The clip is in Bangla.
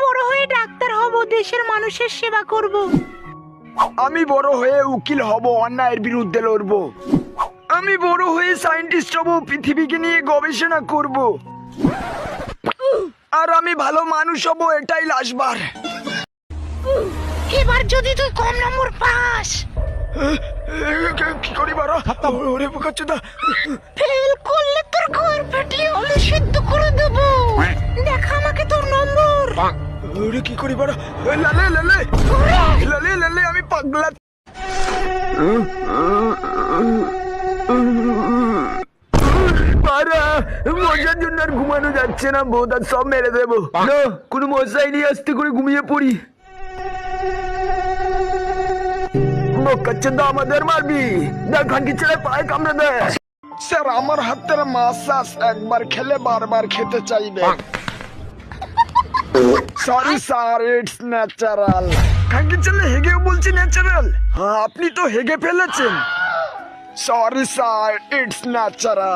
বড় হয়ে ডাক্তার হব, দেশের মানুষের সেবা করব। আমি বড় হয়ে উকিল হব, অন্যায়ের বিরুদ্ধে লড়ব। আমি বড় হয়ে সায়েন্টিস্ট হব, পৃথিবীকে নিয়ে গবেষণা করব। আর আমি ভালো মানুষ হব, এটাই লাস্টবার। এবার যদি তুই কম নম্বর পাস, কি করি বাড়া? ওরে বোকাচোদা, ফেল করলে তোর ঘর ফাটিয়ে আলু সিদ্ধ করে দেবো। দেখ আমাকে তোর নম্বর। ওরে কি করি বাড়া? লালে লালে লালে লালে, আমি পাগলা। বাড়া, মজার জন্য আর ঘুমানো যাচ্ছে না, বোধ আর সব মেরে দেবো। না, কোনো মশাই নিয়ে আস্তে করে ঘুমিয়ে পড়ি। বোকাচোদা, আমাদের মারবি? দেখ খানকি ছেলে পায়ে কামড়ে দেয়। স্যার, আমার হাতের মাসাজ একবার খেলে বারবার খেতে চাইবে। Sorry sir, it's natural. খানকি ছেলে হেগেও বলছি ন্যাচারাল? হ্যাঁ, আপনি তো হেগে ফেলেছেন। Sorry sir, it's natural.